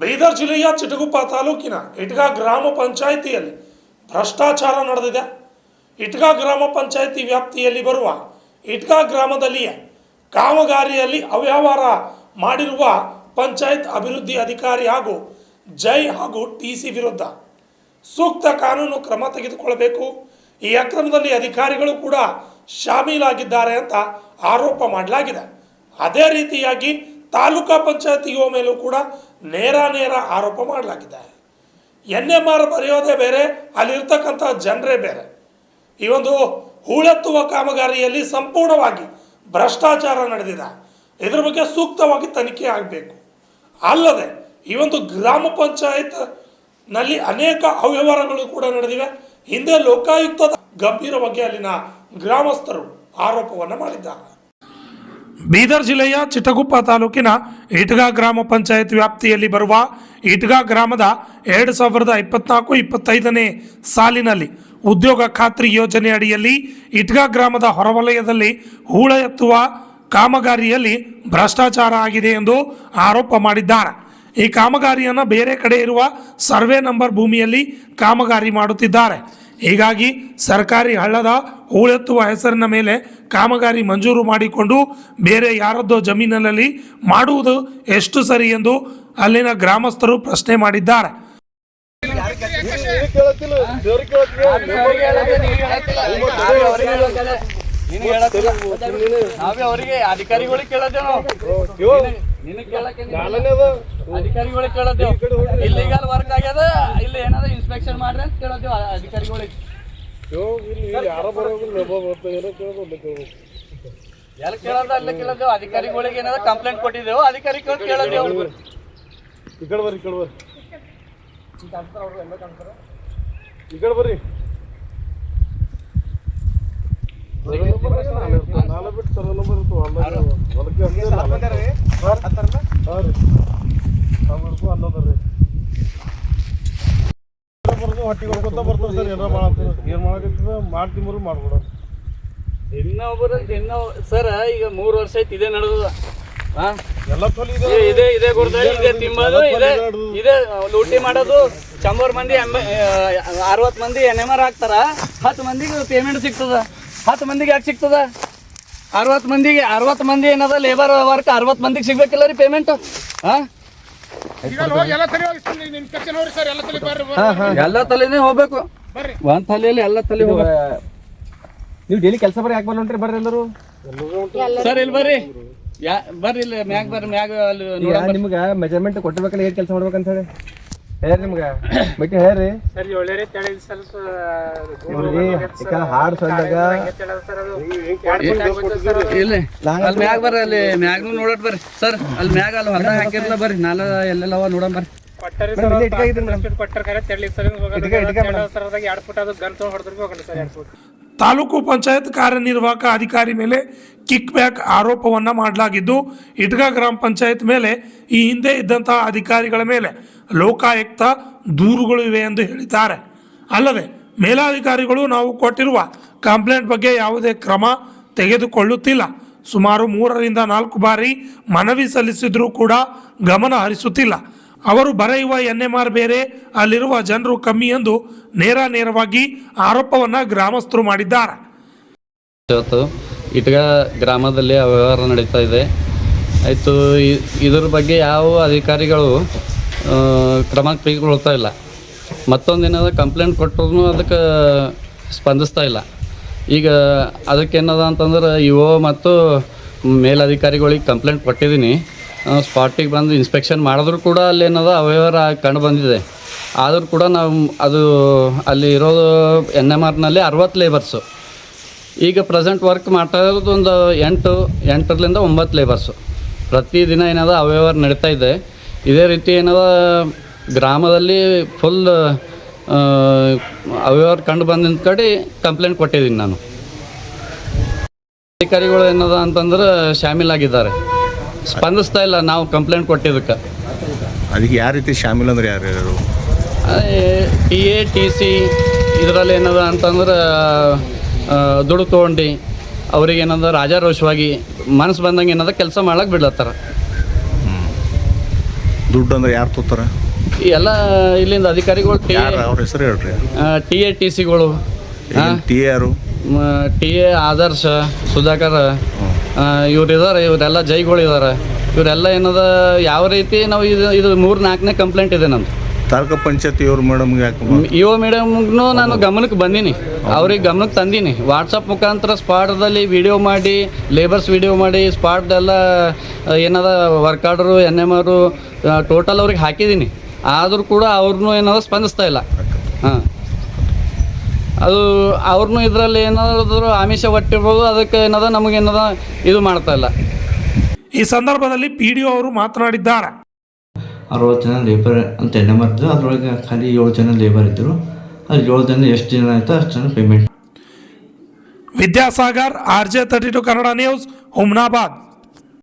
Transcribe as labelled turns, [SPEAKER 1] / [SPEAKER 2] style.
[SPEAKER 1] ಬೀದರ್ ಜಿಲ್ಲೆಯ ಚಿಟಗುಪ್ಪ ತಾಲೂಕಿನ ಇಟ್ಗಾ ಗ್ರಾಮ ಪಂಚಾಯಿತಿಯಲ್ಲಿ ಭ್ರಷ್ಟಾಚಾರ ನಡೆದಿದೆ. ಇಟ್ಗಾ ಗ್ರಾಮ ಪಂಚಾಯಿತಿ ವ್ಯಾಪ್ತಿಯಲ್ಲಿ ಬರುವ ಇಟ್ಗಾ ಗ್ರಾಮದಲ್ಲಿಯೇ ಕಾಮಗಾರಿಯಲ್ಲಿ ಅವ್ಯವಹಾರ ಮಾಡಿರುವ ಪಂಚಾಯತ್ ಅಭಿವೃದ್ಧಿ ಅಧಿಕಾರಿ ಹಾಗೂ ಜೈ ಹಾಗೂ ಟಿಸಿ ವಿರುದ್ಧ ಸೂಕ್ತ ಕಾನೂನು ಕ್ರಮ ತೆಗೆದುಕೊಳ್ಳಬೇಕು. ಈ ಅಕ್ರಮದಲ್ಲಿ ಅಧಿಕಾರಿಗಳು ಕೂಡ ಶಾಮೀಲಾಗಿದ್ದಾರೆ ಅಂತ ಆರೋಪ ಮಾಡಲಾಗಿದೆ. ಅದೇ ರೀತಿಯಾಗಿ ತಾಲೂಕಾ ಪಂಚಾಯತಿಯ ಮೇಲೂ ಕೂಡ ನೇರ ಆರೋಪ ಮಾಡಲಾಗಿದೆ. NMR ಬರೆಯೋದೇ ಬೇರೆ, ಅಲ್ಲಿರ್ತಕ್ಕಂಥ ಜನರೇ ಬೇರೆ. ಈ ಒಂದು ಹೂಳೆತ್ತುವ ಕಾಮಗಾರಿಯಲ್ಲಿ ಸಂಪೂರ್ಣವಾಗಿ ಭ್ರಷ್ಟಾಚಾರ ನಡೆದಿದೆ. ಇದ್ರ ಬಗ್ಗೆ ಸೂಕ್ತವಾಗಿ ತನಿಖೆ ಆಗಬೇಕು. ಅಲ್ಲದೆ ಈ ಒಂದು ಗ್ರಾಮ ಪಂಚಾಯತ್ ನಲ್ಲಿ ಅನೇಕ ಅವ್ಯವಹಾರಗಳು ಕೂಡ ನಡೆದಿವೆ. ಹಿಂದೆ ಲೋಕಾಯುಕ್ತದ ಗಂಭೀರವಾಗಿ ಅಲ್ಲಿನ ಗ್ರಾಮಸ್ಥರು ಆರೋಪವನ್ನು ಮಾಡಿದ್ದಾರೆ. ಬೀದರ್ ಜಿಲ್ಲೆಯ ಚಿಟಗುಪ್ಪ ತಾಲೂಕಿನ ಇಟ್ಗಾ ಗ್ರಾಮ ಪಂಚಾಯತ್ ವ್ಯಾಪ್ತಿಯಲ್ಲಿ ಬರುವ ಇಟ್ಗಾ ಗ್ರಾಮದ 2024-25ನೇ ಸಾಲಿನಲ್ಲಿ ಉದ್ಯೋಗ ಖಾತ್ರಿ ಯೋಜನೆ ಅಡಿಯಲ್ಲಿ ಇಟ್ಗಾ ಗ್ರಾಮದ ಹೊರವಲಯದಲ್ಲಿ ಹೂಳ ಎತ್ತುವ ಕಾಮಗಾರಿಯಲ್ಲಿ ಭ್ರಷ್ಟಾಚಾರ ಆಗಿದೆ ಎಂದು ಆರೋಪ ಮಾಡಿದ್ದಾರೆ. ಈ ಕಾಮಗಾರಿಯನ್ನು ಬೇರೆ ಕಡೆ ಇರುವ ಸರ್ವೆ ನಂಬರ್ ಭೂಮಿಯಲ್ಲಿ ಕಾಮಗಾರಿ ಮಾಡುತ್ತಿದ್ದಾರೆ. ಹೀಗಾಗಿ ಸರ್ಕಾರಿ ಹಳ್ಳದ ಹೂಳೆತ್ತುವ ಹೆಸರಿನ ಮೇಲೆ ಕಾಮಗಾರಿ ಮಂಜೂರು ಮಾಡಿಕೊಂಡು ಬೇರೆ ಯಾರದ್ದೋ ಜಮೀನಿನಲ್ಲಿ ಮಾಡುವುದು ಎಷ್ಟು ಸರಿ ಎಂದು ಅಲ್ಲಿನ ಗ್ರಾಮಸ್ಥರು ಪ್ರಶ್ನೆ ಮಾಡಿದ್ದಾರೆ.
[SPEAKER 2] ಅಧಿಕಾರಿಗಳಿಗೆ ಕೇಳೋದೇವು ಅಧಿಕಾರಿಗಳಿಗೆ ಕೇಳೋದೇವು ಇಲ್ಲಿಗಲ್ ವರ್ಕ್ ಆಗ್ಯದ, ಇಲ್ಲಿ ಏನಾದ್ರು ಇನ್ಸ್ಪೆಕ್ಷನ್ ಮಾಡ್ರಿ ಅಂತ ಕೇಳೋದೇವು ಅಧಿಕಾರಿಗಳಿಗೆ. ಎಲ್ಲ ಕೇಳೋದು ಅಲ್ಲೇ ಕೇಳೋದೇವು ಅಧಿಕಾರಿಗಳಿಗೆ ಏನಾದ್ರು ಕಂಪ್ಲೇಂಟ್ ಕೊಟ್ಟಿದ್ದೇವು, ಅಧಿಕಾರಿ ಕೇಳೋದೇವು.
[SPEAKER 3] ಈ ಕಡೆ ಬರ್ರಿ ನಾಳೆ ಬಿಟ್ಟು ಸರ್ವ ನಂಬರ್ ಇತ್ತು ಹೊಟ್ಟಿಗೆ ಹೊಡ್ಕೊತ ಬರ್ತಾವ ಸರ್. ಏನಾರ ಮಾಡತ್ತಾರೆ, ಏನ್ ಮಾಡಕತ್ತದ ಮಾಡ್ತೀವಿ ಮಾಡ್ಕೊಡೋದು.
[SPEAKER 2] ಇನ್ನೂ ಸರ್ ಈಗ 3 ವರ್ಷ ಐತಿ ಇದೇ ನಡೆದ.
[SPEAKER 3] ಎಲ್ಲ ತೊಲಿ
[SPEAKER 2] ಇದೇ ಗುಡ್ದಳ್ಳಿ, ಇದೇ ತಿಂಬದು, ಇದೇ ಲೂಟಿ ಮಾಡೋದು. 100 ಮಂದಿ 60 ಮಂದಿ NMR ಹಾಕ್ತಾರ, 10 ಮಂದಿಗೆ ಪೇಮೆಂಟ್ ಸಿಗ್ತದ. 10 ಮಂದಿಗೆ ಯಾಕೆ ಸಿಗ್ತದ? 60 ಮಂದಿ ಏನದ ಲೇಬರ್ ವರ್ಕ್, 60 ಮಂದಿಗೆ ಸಿಗ್ಬೇಕಿಲ್ಲ ರೀ ಪೇಮೆಂಟ್. ಎಲ್ಲ ತಲೆನೇ ಹೋಗ್ಬೇಕು, ಒಂದ್ ತಲೆಯಲ್ಲಿ ಎಲ್ಲ ತಲೆ ಹೋಗ್ಬೇಕು.
[SPEAKER 4] ನೀವು ಡೈಲಿ ಕೆಲಸ ಬರ್ರಿ, ಯಾಕೆ ಬರ್ರಿ ಬರ್ರಿ ಎಲ್ಲರೂ
[SPEAKER 2] ಸರ್ ಇಲ್ಲಿ ಬರ್ರಿ, ಬರ್ರಿ ಇಲ್ಲಿ ಮ್ಯಾಗ ಬರ್ರಿ. ಮ್ಯಾಗ
[SPEAKER 4] ನಿಮ್ಗೆ ಮೆಜರ್ಮೆಂಟ್ ಕೊಟ್ಟಿರ್ಬೇಕಲ್ಲ, ಏನ್ ಕೆಲಸ ಮಾಡ್ಬೇಕಂತ ಹೇಳಿ ಹೇಳ್ರಿ. ನಿಮ್ಗೆ ಬಿಟ್ಟು ಹೇಳ್ರಿ ಹಾಡು ಸೊಂದಾಗ
[SPEAKER 2] ಇಲ್ಲಿ ಅಲ್ಲಿ ಮ್ಯಾಗ ಬರ್ರಿ, ಅಲ್ಲಿ ಮ್ಯಾಗ್ನು ನೋಡೋಟ್ ಬರ್ರಿ ಸರ್. ಅಲ್ಲಿ ಮ್ಯಾಗ ಅಲ್ಲಿ ಹೊಲ ಹಾಕಿರ್ಲ ಬರ್ರಿ, ನಾಳೆ ಎಲ್ಲೆಲ್ಲವ ನೋಡೋಣ ಬರ್ರಿ.
[SPEAKER 1] ತಾಲೂಕು ಪಂಚಾಯತ್ ಕಾರ್ಯನಿರ್ವಾಹಕ ಅಧಿಕಾರಿ ಮೇಲೆ ಕಿಕ್ ಬ್ಯಾಕ್ ಆರೋಪವನ್ನು ಮಾಡಲಾಗಿದ್ದು, ಇಟ್ಗಾ ಗ್ರಾಮ ಪಂಚಾಯತ್ ಮೇಲೆ ಈ ಹಿಂದೆ ಇದ್ದಂತಹ ಅಧಿಕಾರಿಗಳ ಮೇಲೆ ಲೋಕಾಯುಕ್ತ ದೂರುಗಳು ಇವೆ ಎಂದು ಹೇಳಿದ್ದಾರೆ. ಅಲ್ಲದೆ ಮೇಲಾಧಿಕಾರಿಗಳು ನಾವು ಕೊಟ್ಟಿರುವ ಕಂಪ್ಲೇಂಟ್ ಬಗ್ಗೆ ಯಾವುದೇ ಕ್ರಮ ತೆಗೆದುಕೊಳ್ಳುತ್ತಿಲ್ಲ. ಸುಮಾರು 3ರಿಂದ 4 ಬಾರಿ ಮನವಿ ಸಲ್ಲಿಸಿದ್ರೂ ಕೂಡ ಗಮನ ಹರಿಸುತ್ತಿಲ್ಲ. ಅವರು ಬರೆಯುವ NMR ಬೇರೆ, ಅಲ್ಲಿರುವ ಜನರು ಕಮ್ಮಿ ಎಂದು ನೇರವಾಗಿ ಆರೋಪವನ್ನು ಗ್ರಾಮಸ್ಥರು ಮಾಡಿದ್ದಾರೆ.
[SPEAKER 2] ಇಟ್ಗಾ ಗ್ರಾಮದಲ್ಲಿ ಅವ್ಯವಹಾರ ನಡೀತಾ ಇದೆ. ಆಯಿತು, ಇದ್ರ ಬಗ್ಗೆ ಯಾವ ಅಧಿಕಾರಿಗಳು ಕ್ರಮ ತೆಗೆದುಕೊಳ್ತಾ ಇಲ್ಲ. ಮತ್ತೊಂದೇನದ ಕಂಪ್ಲೇಂಟ್ ಕೊಟ್ಟರು ಅದಕ್ಕೆ ಸ್ಪಂದಿಸ್ತಾ ಇಲ್ಲ. ಈಗ ಅದಕ್ಕೇನದ ಅಂತಂದ್ರೆ ಇಒ ಮತ್ತು ಮೇಲಧಿಕಾರಿಗಳಿಗೆ ಕಂಪ್ಲೇಂಟ್ ಕೊಟ್ಟಿದ್ದೀನಿ. ಸ್ಪಾಟಿಗೆ ಬಂದು ಇನ್ಸ್ಪೆಕ್ಷನ್ ಮಾಡಿದ್ರು ಕೂಡ ಅಲ್ಲೇನದ ಅವ್ಯವಹಾರ ಕಂಡು ಬಂದಿದೆ. ಆದರೂ ಕೂಡ ನಾವು ಅದು ಅಲ್ಲಿ ಇರೋದು NMRನಲ್ಲಿ 60 ಲೇಬರ್ಸು. ಈಗ ಪ್ರೆಸೆಂಟ್ ವರ್ಕ್ ಮಾಡ್ತಾ ಇರೋದು ಒಂದು 8ರಿಂದ 9 ಲೇಬರ್ಸು. ಪ್ರತಿದಿನ ಏನದ ಅವ್ಯವಹಾರ ನಡೀತಾ ಇದೆ. ಇದೇ ರೀತಿ ಏನದ ಗ್ರಾಮದಲ್ಲಿ ಫುಲ್ ಅವ್ಯವಹಾರ ಕಂಡು ಬಂದಿದ್ದ ಕಡೆ ಕಂಪ್ಲೇಂಟ್ ಕೊಟ್ಟಿದ್ದೀನಿ ನಾನು. ಅಧಿಕಾರಿಗಳು ಏನದ ಅಂತಂದ್ರೆ ಶಾಮೀಲಾಗಿದ್ದಾರೆ, ಸ್ಪಂದಿಸ್ತಾ ಇಲ್ಲ ನಾವು ಕಂಪ್ಲೇಂಟ್ ಕೊಟ್ಟಿದ್ದಕ್ಕೆ.
[SPEAKER 5] ಅದಕ್ಕೆ ಯಾವ ರೀತಿ ಶಾಮೀಲ್ ಅಂದ್ರೆ ಯಾರ್ಯಾರು?
[SPEAKER 2] TA TC ಇದರಲ್ಲಿ ಏನದ ಅಂತಂದ್ರೆ ದುಡ್ಡು ತೊಗೊಂಡು ಅವ್ರಿಗೆ ಏನಂದ್ರೆ ರಾಜಾರೋಷವಾಗಿ ಮನಸ್ಸು ಬಂದಂಗೆ ಏನದ ಕೆಲಸ ಮಾಡಕ್ಕೆ ಬಿಡ್ಲತ್ತಾರ.
[SPEAKER 5] ದುಡ್ಡು ಅಂದ್ರೆ ಯಾರು ತೊತ್ತಾರ?
[SPEAKER 2] ಈ ಎಲ್ಲ ಇಲ್ಲಿಂದ ಅಧಿಕಾರಿಗಳು
[SPEAKER 5] ಯಾರು ಅವ್ರ ಹೆಸರು ಹೇಳ್ರಿ.
[SPEAKER 2] TATCಗಳು
[SPEAKER 5] ಟಿ ಯಾರು?
[SPEAKER 2] TA ಆದರ್ಶ, ಸುಧಾಕರ್, ಇವ್ರಿದ್ದಾರೆ. ಇವರೆಲ್ಲ ಜೈಗಳು ಇದ್ದಾರೆ. ಇವರೆಲ್ಲ ಏನದ ಯಾವ ರೀತಿ ನಾವು ಇದು 3-4ನೇ ಕಂಪ್ಲೇಂಟ್ ಇದೆ ನಮ್ದು.
[SPEAKER 5] ತಾಲೂಕು ಪಂಚಾಯತಿ ಇವ್ರು ಮೇಡಮ್ಗೆ ಯಾಕೆ
[SPEAKER 2] ಇವ ಮೇಡಮ್ಗೂ ನಾನು ಗಮನಕ್ಕೆ ಬಂದೀನಿ, ಅವ್ರಿಗೆ ಗಮನಕ್ಕೆ ತಂದೀನಿ. ವಾಟ್ಸಪ್ ಮುಖಾಂತರ ಸ್ಪಾಟ್ದಲ್ಲಿ ವಿಡಿಯೋ ಮಾಡಿ, ಲೇಬರ್ಸ್ ವಿಡಿಯೋ ಮಾಡಿ, ಸ್ಪಾಟ್ದೆಲ್ಲ ಏನದ ವರ್ಕ್ ಆರ್ಡರು NMR ಟೋಟಲ್ ಅವ್ರಿಗೆ ಹಾಕಿದ್ದೀನಿ. ಆದರೂ ಕೂಡ ಅವ್ರನ್ನೂ ಏನದ ಸ್ಪಂದಿಸ್ತಾ ಇಲ್ಲ. ಹಾಂ, ಅದು ಅವ್ರನ್ನೂ ಇದರಲ್ಲಿ ಏನಾದರೂ ಆಮಿಷ ಒಟ್ಟಿರ್ಬೋದು, ಅದಕ್ಕೆ ಏನದ ನಮಗೇನದ ಇದು ಮಾಡ್ತಾ ಇಲ್ಲ.
[SPEAKER 1] ಈ ಸಂದರ್ಭದಲ್ಲಿ PDO ಅವರು ಮಾತನಾಡಿದ್ದಾರೆ.
[SPEAKER 6] 60 ಜನ ಲೇಬರ್ ಅಂತ NMR ಇದ್ದು, ಅದರೊಳಗೆ ಖಾಲಿ 7 ಜನ ಲೇಬರ್ ಇದ್ದರು. ಅದು 7 ಜನ ಎಷ್ಟು ಜನ ಆಯಿತು ಅಷ್ಟು ಜನ payment.
[SPEAKER 1] Vidyasagar, RJ32 Kannada news, Humnabad.